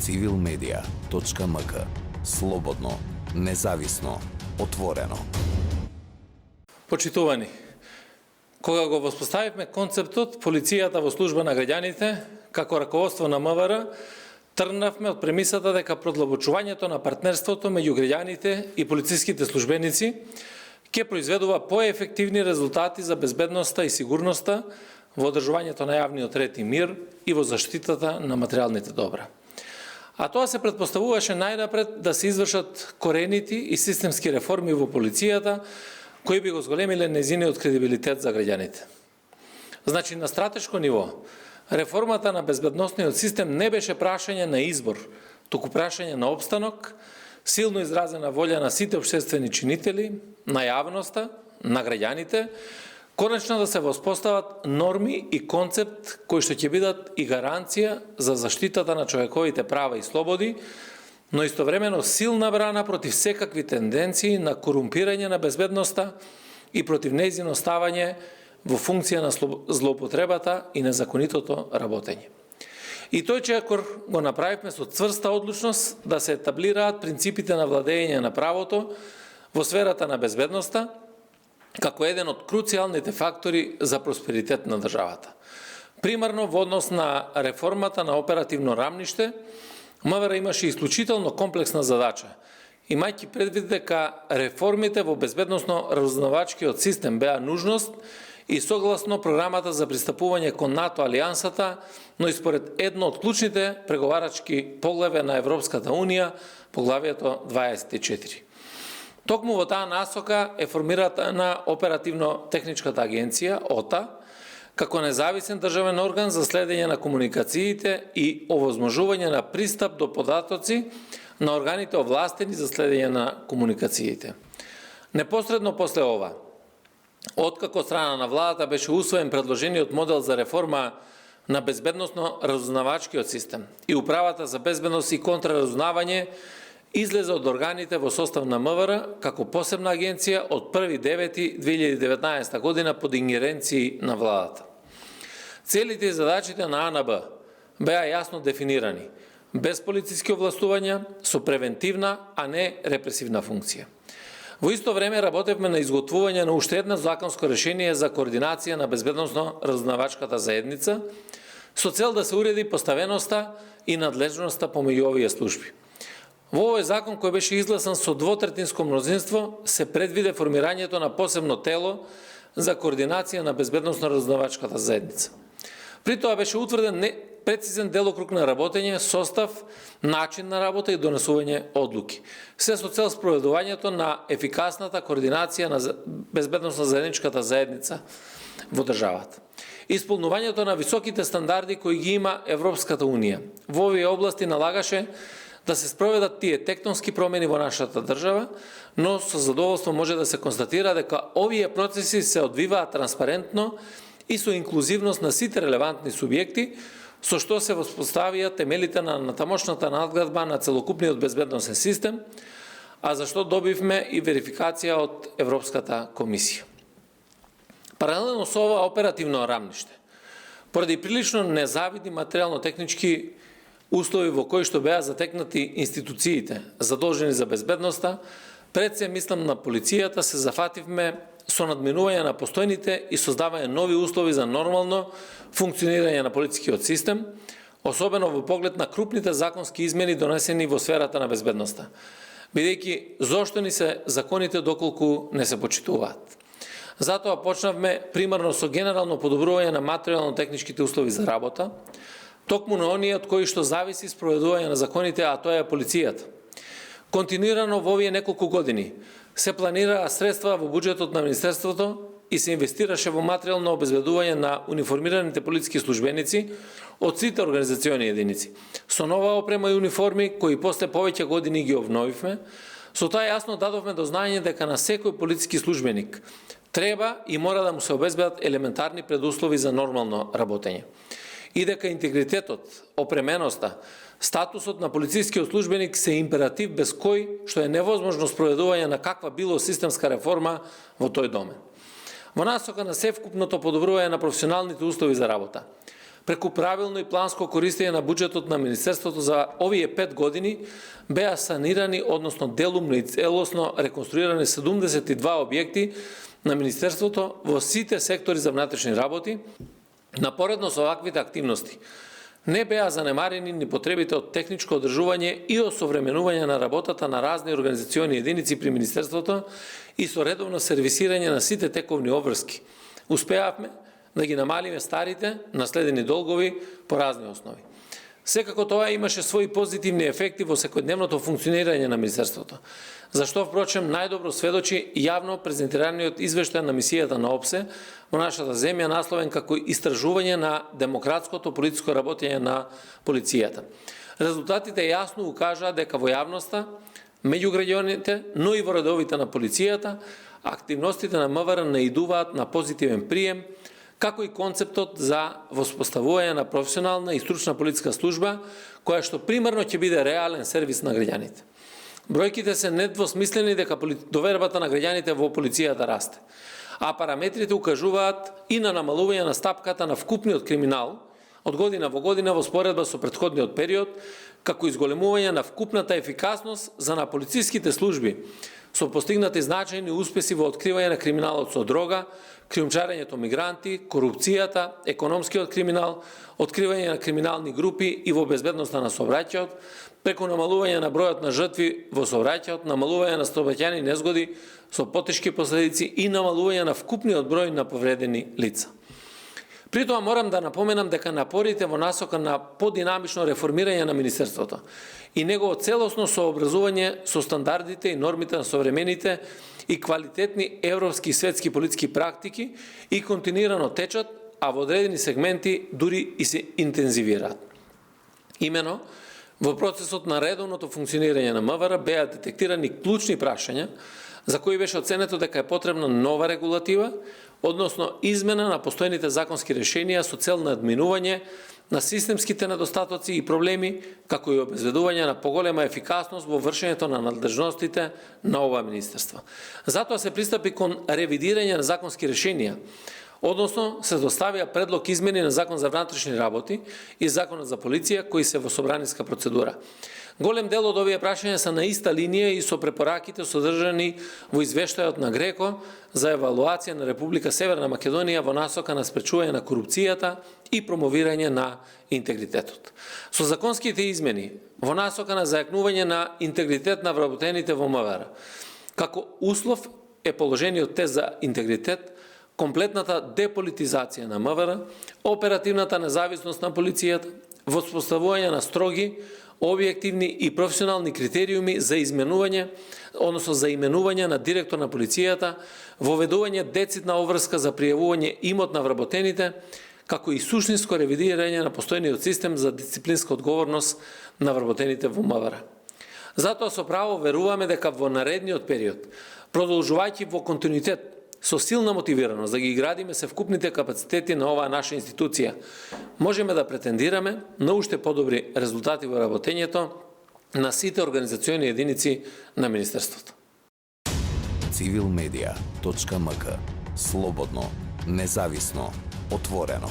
civilmedia.mk. Слободно, независно, отворено. Почитувани, кога го воспоставивме концептот полицијата во служба на граѓаните, како раководство на МВР, тргнавме од премисата дека продлабочувањето на партнерството меѓу граѓаните и полициските службеници ќе произведува поефективни резултати за безбедноста и сигурноста во одржувањето на јавниот ред и мир и во заштитата на материјалните добра. А тоа се претпоставуваше најнапред да се извршат коренити и системски реформи во полицијата, кои би го зголемиле нејзиниот кредибилитет за граѓаните. Значи, на стратешко ниво, реформата на безбедносниот систем не беше прашање на избор, туку прашање на опстанок, силно изразена волја на сите општествени чинители, на јавноста, на граѓаните, конечно да се воспостават норми и концепт кои што ќе бидат и гаранција за заштитата на човековите права и слободи, но истовремено силна брана против секакви тенденции на корумпирање на безбедноста и против нејзино ставање во функција на злоупотребата и незаконитото работење. И тој чекор го направивме со цврста одлучност да се етаблираат принципите на владење на правото во сферата на безбедноста, како еден од круцијалните фактори за просперитет на државата. Примерно во однос на реформата на оперативно рамниште, МВР имаше исклучително комплексна задача, имајќи предвид дека реформите во безбедносно-разузнавачкиот систем беа нужност и согласно програмата за пристапување кон НАТО алијансата, но и според едно од клучните преговарачки поглаве на Европската Унија, поглавието 24. Токму во таа насока е формирана оперативно-техничката агенција, ОТА, како независен државен орган за следење на комуникациите и овозможување на пристап до податоци на органите овластени за следење на комуникациите. Непосредно после ова, откако страна на владата беше усвоен предложениот модел за реформа на безбедносно-разузнавачкиот систем и управата за безбедност и контраразузнавање, излезе од органите во состав на МВР како посебна агенција од 1.9.2019 година под ингеренции на владата. Целите и задачите на АНБ беа јасно дефинирани, без полициски овластувања, со превентивна, а не репресивна функција. Во исто време работевме на изготвување на уште едно законско решение за координација на безбедносно-разузнавачката заедница, со цел да се уреди поставеноста и надлежноста помеѓу овие служби. Во овој закон кој беше изгласан со двотретинско мнозинство се предвиде формирањето на посебно тело за координација на безбедносно-разузнавачката заедница. При тоа беше утврден прецизен делокруг на работење, состав, начин на работа и донесување одлуки. Се со цел спроведувањето на ефикасната координација на безбедносно заедничката заедница во државата. Исполнувањето на високите стандарди кои ги има Европската Унија. Во овие области налагаше да се спроведат тие тектонски промени во нашата држава, но со задоволство може да се констатира дека овие процеси се одвиваат транспарентно и со инклузивност на сите релевантни субјекти, со што се воспоставија темелите на натамошната надградба на целокупниот безбедносен систем, а за што добивме и верификација од Европската комисија. Паралелно со ова оперативно рамниште, поради прилично незавидни материјално-технички услови во кои што беа затекнати институциите задолжени за безбедноста, пред се мислам на полицијата, се зафативме со надминување на постојните и создавање нови услови за нормално функционирање на полицискиот систем, особено во поглед на крупните законски измени донесени во сферата на безбедноста, бидејќи зошто ни се законите доколку не се почитуваат. Затоа почнавме примерно со генерално подобрување на материјално-техничките услови за работа, токму на оние од кои што зависи спроведување на законите, а тоа е полицијата. Континуирано во овие неколку години се планираа средства во буџетот на Министерството и се инвестираше во материјално обезбедување на униформираните полициски службеници од сите организациони единици. Со нова опрема и униформи, кои после повеќе години ги обновивме, со тоа јасно дадовме до знаење дека на секој полициски службеник треба и мора да му се обезбедат елементарни предуслови за нормално работење. И дека интегритетот, опременоста, статусот на полицискиот службеник се императив без кој што е невозможно спроведување на каква било системска реформа во тој домен. Во насока на севкупното подобрување на професионалните услови за работа, Преку правилно и планско користење на буџетот на Министерството за овие 5 години беа санирани, односно делумно и целосно реконструирани 72 објекти на Министерството во сите сектори за внатрешни работи. Напоредно со оваквите активности не беа занемарени ни потребите од техничко одржување и осовременување на работата на разни организациони единици при Министерството и со редовно сервисирање на сите тековни обврски. Успеавме да ги намалиме старите наследени долгови по разни основи. Секако тоа имаше своји позитивни ефекти во секојдневното функционирање на Министерството, зашто впрочем најдобро сведочи јавно презентираниот извештај на мисијата на ОПСЕ во нашата земја, насловен како истражување на демократското политичко работење на полицијата. Резултатите јасно укажаа дека во јавноста, меѓу граѓаните, но и во редовите на полицијата, активностите на МВР наидуваат на позитивен прием, како и концептот за воспоставување на професионална и стручна полициска служба, која што примерно ќе биде реален сервис на граѓаните. Бројките се недвосмислени дека довербата на граѓаните во полицијата расте, а параметрите укажуваат и на намалување на стапката на вкупниот криминал од година во година во споредба со претходниот период, како изголемување на вкупната ефикасност за на полициските служби, со постигнати значајни успеси во откривање на криминалот со дрога, криумчарењето мигранти, корупцијата, економскиот криминал, откривање на криминални групи и во безбедноста на сообраќајот, преку намалување на бројот на жртви во сообраќајот, намалување на сообраќајни незгоди со потешки последици и намалување на вкупниот број на повредени лица. При тоа морам да напоменам дека напорите во насока на подинамично реформирање на Министерството и негово целосно сообразување со стандардите и нормите на современите и квалитетни европски и светски политички практики и континуирано течат, а во одредени сегменти дури и се интензивираат. Имено, во процесот на редовното функционирање на МВР беа детектирани клучни прашања за кои беше оценето дека е потребна нова регулатива, односно измена на постојните законски решенија со цел на админување на системските недостатоци и проблеми, како и обезбедување на поголема ефикасност во вршењето на надлежностите на ова министерство. Затоа се пристапи кон ревидирање на законски решенија, односно се доставија предлог измени на Закон за внатрешни работи и Законот за полиција, кои се во собраниска процедура. Голем дел од овие прашања се на иста линија и со препораките содржани во извештајот на ГРЕКО за евалуација на Република Северна Македонија во насока на спречување на корупцијата и промовирање на интегритетот. Со законските измени во насока на зајакнување на интегритет на вработените во МВР, како услов е положениот тест за интегритет, комплетната деполитизација на МВР, оперативната независност на полицијата, воспоставување на строги, објективни и професионални критериуми за изменување, односно за именување на директор на полицијата, воведување децидна обврска за пријавување имот на вработените, како и суштинско ревидирање на постојниот систем за дисциплинска одговорност на вработените во МВР. Затоа со право веруваме дека во наредниот период, продолжувајќи во континуитет со силна мотивираност да ги градиме севкупните капацитети на оваа наша институција, можеме да претендираме на уште подобри резултати во работењето на сите организациони единици на Министерството. Civilmedia.mk. Слободно, независно, отворено.